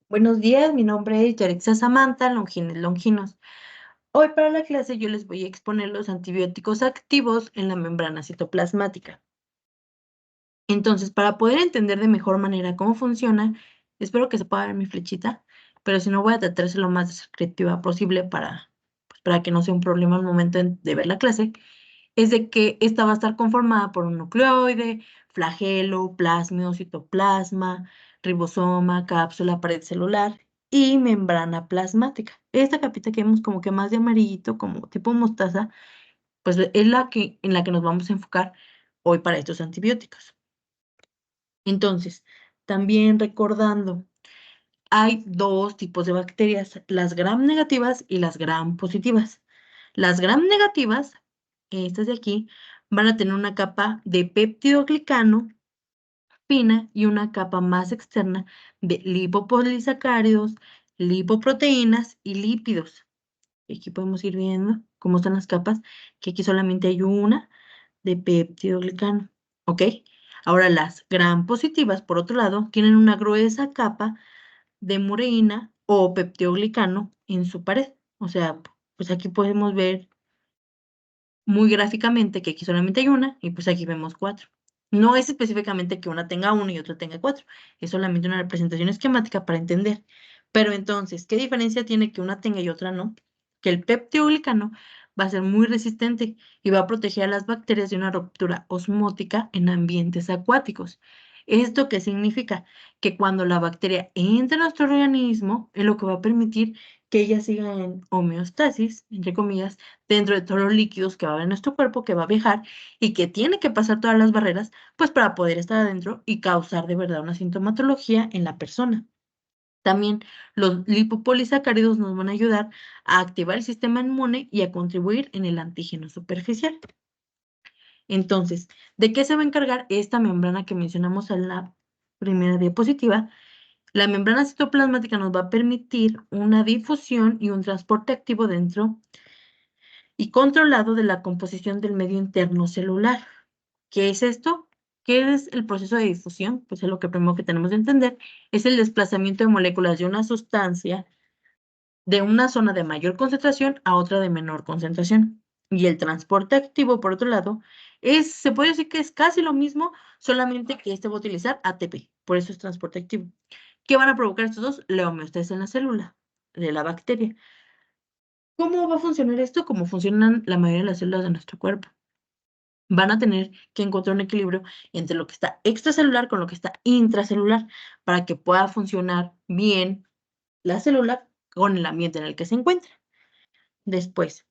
Buenos días, mi nombre es Yaritza Samantha Longines Longinos. Hoy para la clase yo les voy a exponer los antibióticos activos en la membrana citoplasmática. Entonces, para poder entender de mejor manera cómo funciona, espero que se pueda ver mi flechita, pero si no voy a tratar de ser lo más descriptiva posible para que no sea un problema al momento de ver la clase, es de que esta va a estar conformada por un nucleoide, flagelo, plásmido, citoplasma, ribosoma, cápsula, pared celular y membrana plasmática. Esta capita que vemos como que más de amarillito, como tipo mostaza, pues es en la que nos vamos a enfocar hoy para estos antibióticos. Entonces, también recordando, hay dos tipos de bacterias, las gram negativas y las gram positivas. Las gram negativas, estas de aquí, van a tener una capa de peptidoglicano fina y una capa más externa de lipopolisacáridos, lipoproteínas y lípidos. Aquí podemos ir viendo cómo están las capas, que aquí solamente hay una de peptidoglicano, ¿ok? Ahora las gram positivas, por otro lado, tienen una gruesa capa de mureína o peptidoglicano en su pared. O sea, pues aquí podemos ver muy gráficamente que aquí solamente hay una y pues aquí vemos cuatro. No es específicamente que una tenga uno y otra tenga cuatro, es solamente una representación esquemática para entender. Pero entonces, ¿qué diferencia tiene que una tenga y otra no? Que el peptidoglicano va a ser muy resistente y va a proteger a las bacterias de una ruptura osmótica en ambientes acuáticos. ¿Esto qué significa? Que cuando la bacteria entre en nuestro organismo, es lo que va a permitir que ella siga en homeostasis, entre comillas, dentro de todos los líquidos que va a haber en nuestro cuerpo, que va a viajar y que tiene que pasar todas las barreras, pues para poder estar adentro y causar de verdad una sintomatología en la persona. También los lipopolisacáridos nos van a ayudar a activar el sistema inmune y a contribuir en el antígeno superficial. Entonces, ¿de qué se va a encargar esta membrana que mencionamos en la primera diapositiva? La membrana citoplasmática nos va a permitir una difusión y un transporte activo dentro y controlado de la composición del medio interno celular. ¿Qué es esto? ¿Qué es el proceso de difusión? Pues es lo que primero que tenemos que entender, es el desplazamiento de moléculas de una sustancia de una zona de mayor concentración a otra de menor concentración. Y el transporte activo, por otro lado, se puede decir que es casi lo mismo, solamente que este va a utilizar ATP, por eso es transporte activo. ¿Qué van a provocar estos dos? La homeostasis en la célula de la bacteria. ¿Cómo va a funcionar esto? Como funcionan la mayoría de las células de nuestro cuerpo. Van a tener que encontrar un equilibrio entre lo que está extracelular con lo que está intracelular para que pueda funcionar bien la célula con el ambiente en el que se encuentra. Después,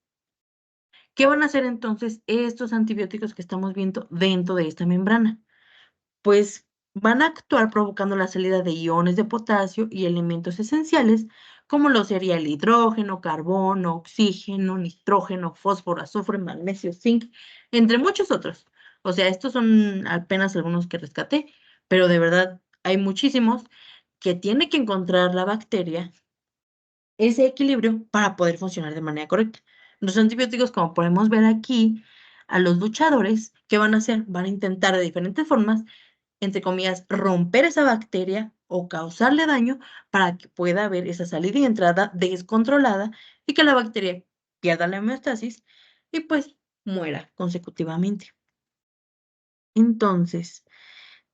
¿qué van a hacer entonces estos antibióticos que estamos viendo dentro de esta membrana? Pues van a actuar provocando la salida de iones de potasio y elementos esenciales, como lo sería el hidrógeno, carbono, oxígeno, nitrógeno, fósforo, azufre, magnesio, zinc, entre muchos otros. O sea, estos son apenas algunos que rescaté, pero de verdad hay muchísimos que tiene que encontrar la bacteria ese equilibrio para poder funcionar de manera correcta. Los antibióticos, como podemos ver aquí, a los luchadores, ¿qué van a hacer? Van a intentar de diferentes formas, entre comillas, romper esa bacteria o causarle daño para que pueda haber esa salida y entrada descontrolada y que la bacteria pierda la homeostasis y pues muera consecutivamente. Entonces,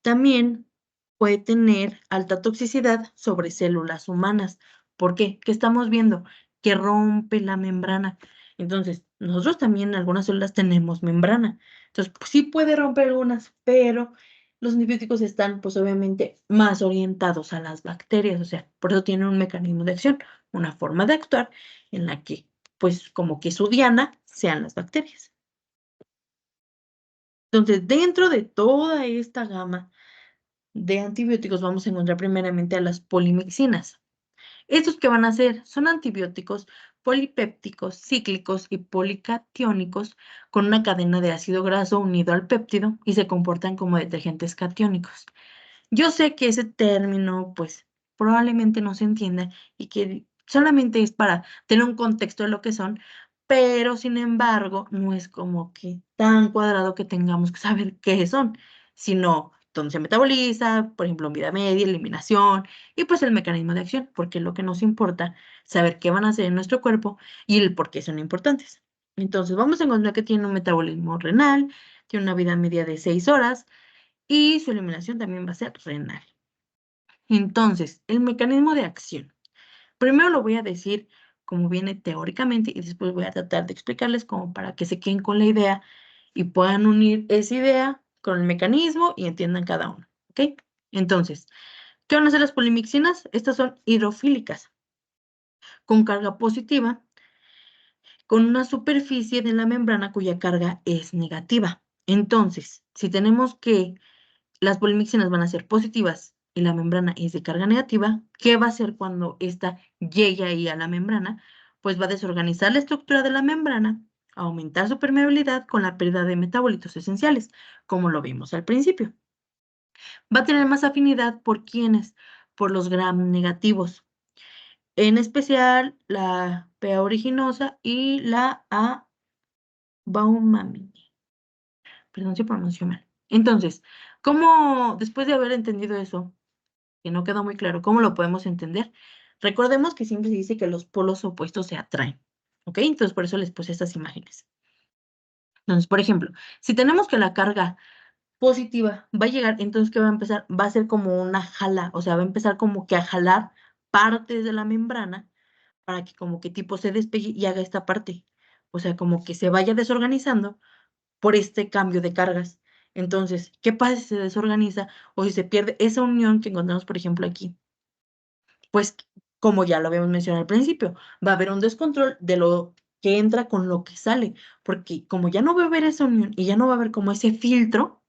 también puede tener alta toxicidad sobre células humanas. ¿Por qué? ¿Qué estamos viendo? Que rompe la membrana. Entonces, nosotros también en algunas células tenemos membrana. Entonces, pues, sí puede romper algunas, pero los antibióticos están, pues obviamente, más orientados a las bacterias. O sea, por eso tienen un mecanismo de acción, una forma de actuar en la que, pues, como que su diana sean las bacterias. Entonces, dentro de toda esta gama de antibióticos vamos a encontrar primeramente a las polimixinas. ¿Estos qué van a hacer? Son antibióticos polipépticos, cíclicos y policatiónicos con una cadena de ácido graso unido al péptido y se comportan como detergentes catiónicos. Yo sé que ese término, pues, probablemente no se entienda y que solamente es para tener un contexto de lo que son, pero sin embargo, no es como que tan cuadrado que tengamos que saber qué son, sino donde se metaboliza, por ejemplo, en vida media, eliminación, y pues el mecanismo de acción, porque es lo que nos importa, saber qué van a hacer en nuestro cuerpo y el por qué son importantes. Entonces, vamos a encontrar que tiene un metabolismo renal, tiene una vida media de 6 horas y su eliminación también va a ser renal. Entonces, el mecanismo de acción. Primero lo voy a decir como viene teóricamente y después voy a tratar de explicarles como para que se queden con la idea y puedan unir esa idea con el mecanismo y entiendan cada uno, ¿ok? Entonces, ¿qué van a hacer las polimixinas? Estas son hidrofílicas, con carga positiva, con una superficie de la membrana cuya carga es negativa. Entonces, si tenemos que las polimixinas van a ser positivas y la membrana es de carga negativa, ¿qué va a hacer cuando esta llegue ahí a la membrana? Pues va a desorganizar la estructura de la membrana, aumentar su permeabilidad con la pérdida de metabolitos esenciales, como lo vimos al principio. Va a tener más afinidad por quiénes, por los gram negativos, en especial la PA originosa y la A Baumamine. Perdón si pronuncio mal. Entonces, ¿cómo, después de haber entendido eso, que no quedó muy claro, cómo lo podemos entender? Recordemos que siempre se dice que los polos opuestos se atraen, ¿ok? Entonces, por eso les puse estas imágenes. Entonces, por ejemplo, si tenemos que la carga positiva va a llegar, entonces, ¿qué va a empezar? Va a ser como una jala, o sea, va a empezar como que a jalar partes de la membrana para que como que tipo se despegue y haga esta parte. O sea, como que se vaya desorganizando por este cambio de cargas. Entonces, ¿qué pasa si se desorganiza o si se pierde esa unión que encontramos, por ejemplo, aquí? Pues, como ya lo habíamos mencionado al principio, va a haber un descontrol de lo que entra con lo que sale, porque como ya no va a haber esa unión y ya no va a haber como ese filtro,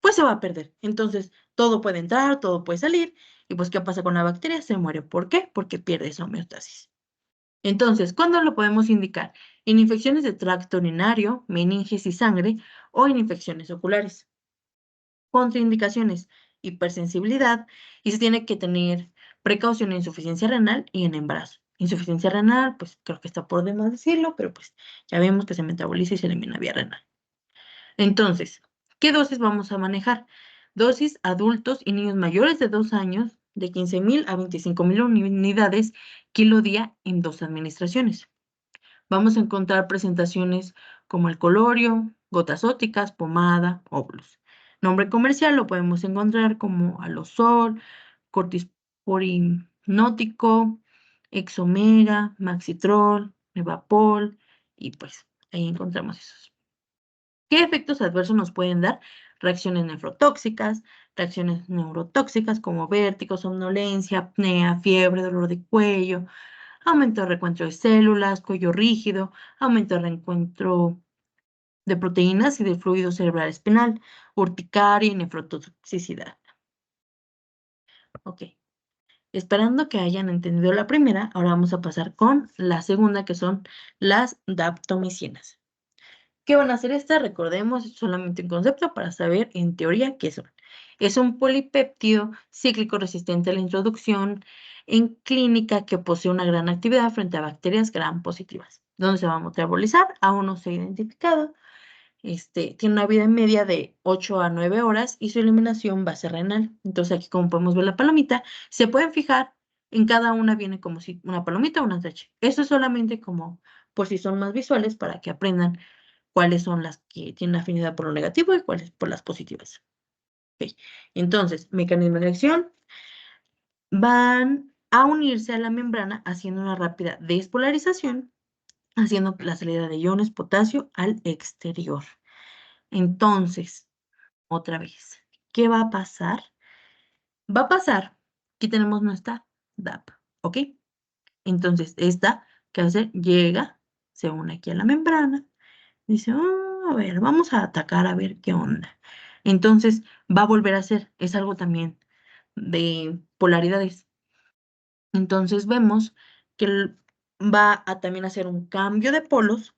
pues se va a perder. Entonces, todo puede entrar, todo puede salir, y pues, ¿qué pasa con la bacteria? Se muere. ¿Por qué? Porque pierde esa homeostasis. Entonces, ¿cuándo lo podemos indicar? En infecciones de tracto urinario, meninges y sangre, o en infecciones oculares. Contraindicaciones, hipersensibilidad, y se tiene que tener precaución en insuficiencia renal y en embarazo. Insuficiencia renal, pues creo que está por demás decirlo, pero pues ya vemos que se metaboliza y se elimina vía renal. Entonces, ¿qué dosis vamos a manejar? Dosis adultos y niños mayores de 2 años, de 15,000 a 25,000 unidades kilo día en 2 administraciones. Vamos a encontrar presentaciones como el colorio, gotas ópticas, pomada, óvulos. Nombre comercial lo podemos encontrar como Alosol, cortisporinótico, Exomega, Maxitrol, Evapol, y pues ahí encontramos esos. ¿Qué efectos adversos nos pueden dar? Reacciones nefrotóxicas, reacciones neurotóxicas como vértigo, somnolencia, apnea, fiebre, dolor de cuello, aumento de reencuentro de células, cuello rígido, aumento de reencuentro de proteínas y del fluido cerebral espinal, urticaria y nefrotoxicidad. Ok, esperando que hayan entendido la primera, ahora vamos a pasar con la segunda, que son las daptomicinas. ¿Qué van a hacer estas? Recordemos, es solamente un concepto para saber en teoría qué son. Es un polipéptido cíclico resistente a la introducción en clínica que posee una gran actividad frente a bacterias gram positivas. ¿Dónde se va a metabolizar? Aún no se ha identificado. Tiene una vida media de 8 a 9 horas y su eliminación va a ser renal. Entonces aquí, como podemos ver la palomita, se pueden fijar, en cada una viene como si una palomita o una tacha. Eso es solamente como por si son más visuales para que aprendan cuáles son las que tienen afinidad por lo negativo y cuáles por las positivas. Ok. Entonces, mecanismo de acción, van a unirse a la membrana haciendo una rápida despolarización, haciendo la salida de iones potasio al exterior. Entonces, otra vez, ¿qué va a pasar? Va a pasar que tenemos nuestra DAP, ¿ok? Entonces, esta, ¿qué hace? Llega, se une aquí a la membrana, dice, a ver, vamos a atacar a ver qué onda. Entonces, va a volver a hacer, es algo también de polaridades. Entonces, vemos que va a también hacer un cambio de polos,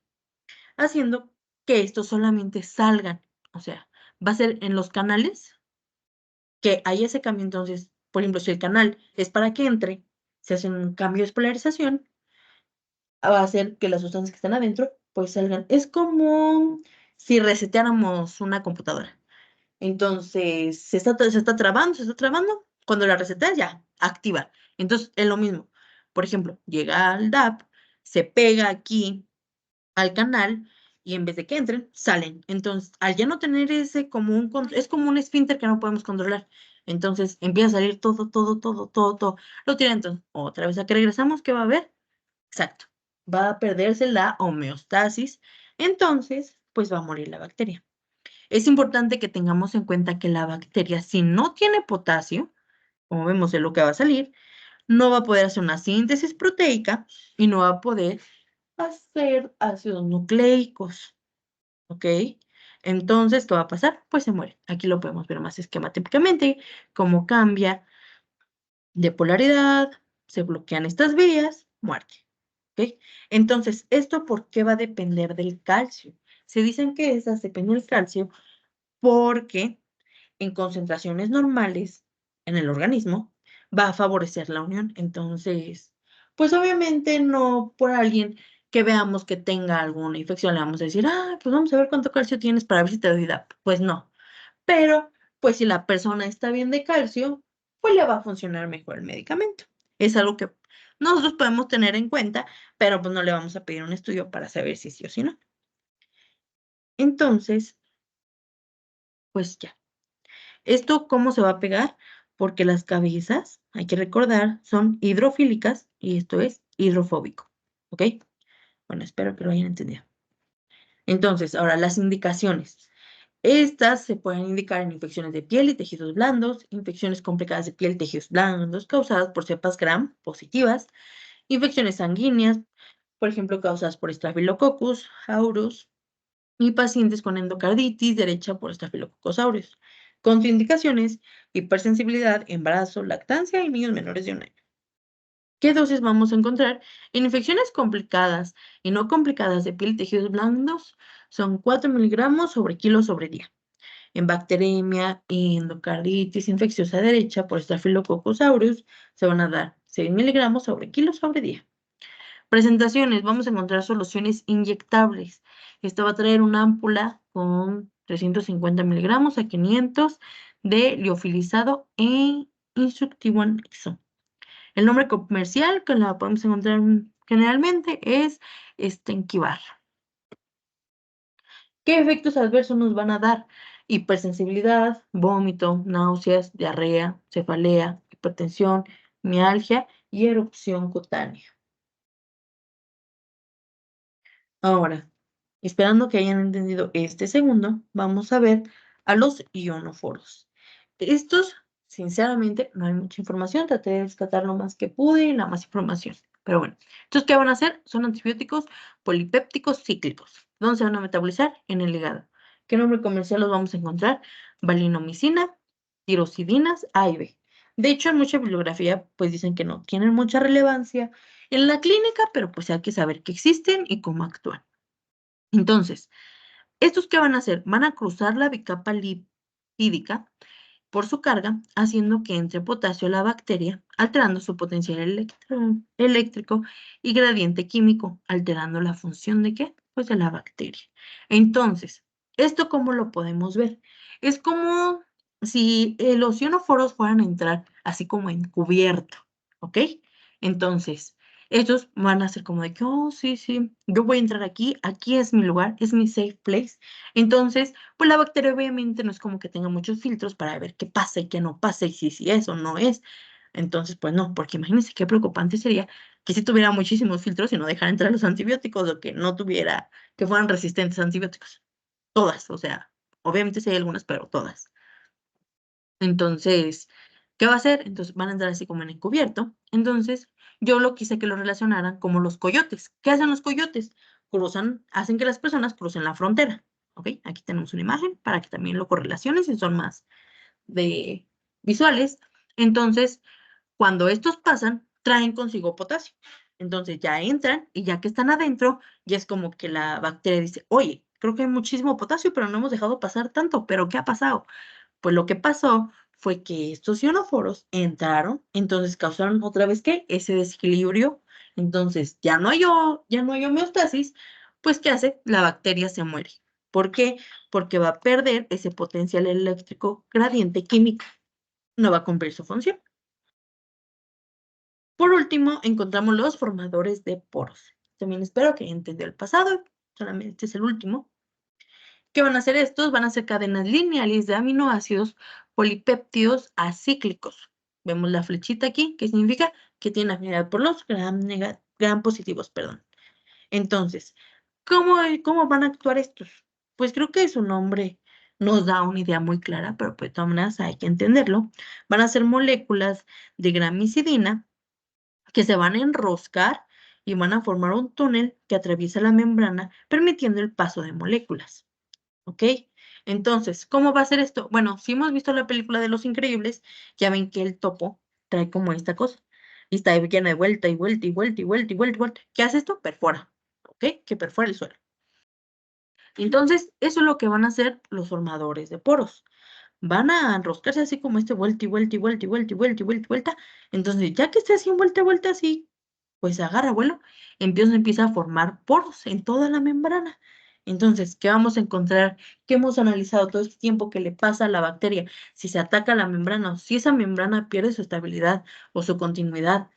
haciendo que estos solamente salgan. O sea, va a ser en los canales que hay ese cambio. Entonces, por ejemplo, si el canal es para que entre, se hace un cambio de polarización, va a hacer que las sustancias que están adentro pues salgan. Es como si reseteáramos una computadora. Entonces, se está trabando. Cuando la reseteas, ya, activa. Entonces, es lo mismo. Por ejemplo, llega al DAP, se pega aquí al canal y en vez de que entren, salen. Entonces, al ya no tener ese como es como un esfínter que no podemos controlar. Entonces, empieza a salir todo. Lo tiran entonces, otra vez a que regresamos, ¿qué va a haber? Exacto. Va a perderse la homeostasis. Entonces, pues va a morir la bacteria. Es importante que tengamos en cuenta que la bacteria, si no tiene potasio, como vemos en lo que va a salir, no va a poder hacer una síntesis proteica y no va a poder hacer ácidos nucleicos, ¿ok? Entonces, ¿qué va a pasar? Pues se muere. Aquí lo podemos ver más esquemáticamente, cómo cambia de polaridad, se bloquean estas vías, muerte, ¿ok? Entonces, ¿esto por qué va a depender del calcio? Se dicen que esas dependen del calcio porque en concentraciones normales en el organismo va a favorecer la unión. Entonces, pues obviamente no por alguien que veamos que tenga alguna infección le vamos a decir, pues vamos a ver cuánto calcio tienes para ver si te doy DAP. Pues no. Pero, pues si la persona está bien de calcio, pues le va a funcionar mejor el medicamento. Es algo que nosotros podemos tener en cuenta, pero pues no le vamos a pedir un estudio para saber si sí o si no. Entonces, pues ya. ¿Esto cómo se va a pegar? Porque las cabezas, hay que recordar, son hidrofílicas y esto es hidrofóbico. ¿Ok? Bueno, espero que lo hayan entendido. Entonces, ahora las indicaciones. Estas se pueden indicar en infecciones de piel y tejidos blandos, infecciones complicadas de piel y tejidos blandos causadas por cepas gram positivas, infecciones sanguíneas, por ejemplo, causadas por Staphylococcus aureus, y pacientes con endocarditis derecha por Staphylococcus aureus. Contraindicaciones, hipersensibilidad, embarazo, lactancia y niños menores de 1 año. ¿Qué dosis vamos a encontrar? En infecciones complicadas y no complicadas de piel y tejidos blandos son 4 miligramos sobre kilo sobre día. En bacteremia y endocarditis infecciosa derecha por Staphylococcus aureus se van a dar 6 miligramos sobre kilo sobre día. Presentaciones, vamos a encontrar soluciones inyectables. Esta va a traer una ámpula con 350 miligramos a 500 de liofilizado e instructivo anexo. El nombre comercial que la podemos encontrar generalmente es Estenquivar. ¿Qué efectos adversos nos van a dar? Hipersensibilidad, vómito, náuseas, diarrea, cefalea, hipertensión, mialgia y erupción cutánea. Ahora, esperando que hayan entendido este segundo, vamos a ver a los ionoforos. Estos, sinceramente, no hay mucha información. Traté de rescatar lo más que pude y la más información. Pero bueno, ¿estos qué van a hacer? Son antibióticos polipépticos cíclicos. ¿Dónde se van a metabolizar? En el hígado. ¿Qué nombre comercial los vamos a encontrar? Valinomicina, tirosidinas, A y B. De hecho, en mucha bibliografía, pues dicen que no tienen mucha relevancia en la clínica, pero pues hay que saber que existen y cómo actúan. Entonces, ¿estos qué van a hacer? Van a cruzar la bicapa lipídica por su carga, haciendo que entre potasio a la bacteria, alterando su potencial eléctrico y gradiente químico, alterando la función de qué? Pues de la bacteria. Entonces, ¿esto cómo lo podemos ver? Es como si los ionoforos fueran a entrar así como encubierto, ¿ok? Entonces, estos van a ser como de que, sí, yo voy a entrar aquí, aquí es mi lugar, es mi safe place. Entonces, pues la bacteria obviamente no es como que tenga muchos filtros para ver qué pasa y qué no pasa y si es o no es. Entonces, pues no, porque imagínense qué preocupante sería que si tuviera muchísimos filtros y no dejara entrar los antibióticos o que no tuviera, que fueran resistentes a antibióticos. Todas, o sea, obviamente sí hay algunas, pero todas. Entonces, ¿qué va a hacer? Entonces van a entrar así como en encubierto. Entonces, yo lo quise que lo relacionaran como los coyotes. ¿Qué hacen los coyotes? Cruzan, hacen que las personas crucen la frontera. ¿Ok? Aquí tenemos una imagen para que también lo correlaciones y son más de visuales. Entonces, cuando estos pasan, traen consigo potasio. Entonces ya entran y ya que están adentro, ya es como que la bacteria dice, oye, creo que hay muchísimo potasio, pero no hemos dejado pasar tanto, pero ¿qué ha pasado? Pues lo que pasó fue que estos ionóforos entraron, entonces causaron otra vez ¿qué? Ese desequilibrio. Entonces ya no hay homeostasis, pues ¿qué hace? La bacteria se muere. ¿Por qué? Porque va a perder ese potencial eléctrico gradiente químico. No va a cumplir su función. Por último, encontramos los formadores de poros. También espero que entendió el pasado, solamente este es el último. ¿Qué van a hacer estos? Van a ser cadenas lineales de aminoácidos polipéptidos acíclicos. Vemos la flechita aquí, que significa que tiene afinidad por los gram positivos, perdón. Entonces, ¿cómo van a actuar estos? Pues creo que su nombre nos da una idea muy clara, pero pues de todas maneras hay que entenderlo. Van a ser moléculas de gramicidina que se van a enroscar y van a formar un túnel que atraviesa la membrana, permitiendo el paso de moléculas. ¿Ok? Entonces, ¿cómo va a ser esto? Bueno, si hemos visto la película de Los Increíbles, ya ven que el topo trae como esta cosa y está llena de vuelta y vuelta y vuelta y vuelta y vuelta y vuelta. ¿Qué hace esto? Perfora. ¿Ok? Que perfora el suelo. Entonces, eso es lo que van a hacer los formadores de poros. Van a enroscarse así como este vuelta y vuelta y vuelta y vuelta y vuelta y vuelta y vuelta. Entonces, ya que esté así en vuelta y vuelta así, pues agarra vuelo, empieza a formar poros en toda la membrana. Entonces, ¿qué vamos a encontrar? ¿Qué hemos analizado todo este tiempo que le pasa a la bacteria? Si se ataca la membrana o si esa membrana pierde su estabilidad o su continuidad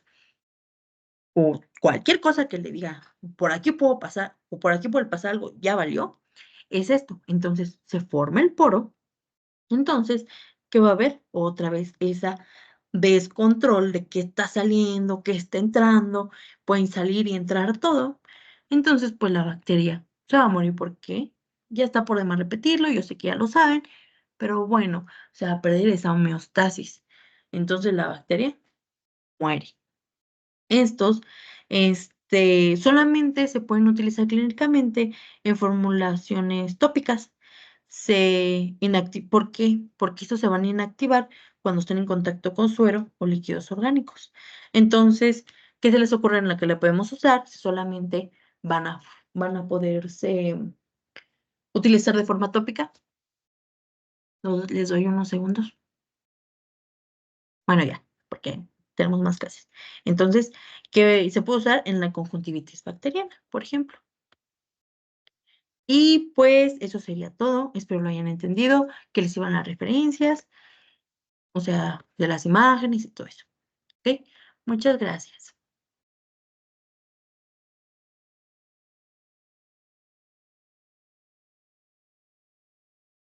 o cualquier cosa que le diga, por aquí puedo pasar o por aquí puede pasar algo, ya valió, es esto. Entonces, se forma el poro. Entonces, ¿qué va a haber? Otra vez esa descontrol de qué está saliendo, qué está entrando, pueden salir y entrar todo. Entonces, pues la bacteria se va a morir. ¿Por qué? Ya está por demás repetirlo, yo sé que ya lo saben, pero bueno, se va a perder esa homeostasis. Entonces la bacteria muere. Estos, solamente se pueden utilizar clínicamente en formulaciones tópicas. ¿Por qué? Porque estos se van a inactivar cuando estén en contacto con suero o líquidos orgánicos. Entonces, ¿qué se les ocurre en la que la podemos usar? Solamente van a, van a poderse utilizar de forma tópica. Les doy unos segundos. Bueno, ya, porque tenemos más clases. Entonces, ¿qué se puede usar en la conjuntivitis bacteriana, por ejemplo? Y pues eso sería todo. Espero lo hayan entendido, que les iban las referencias, o sea, de las imágenes y todo eso. ¿Ok? Muchas gracias.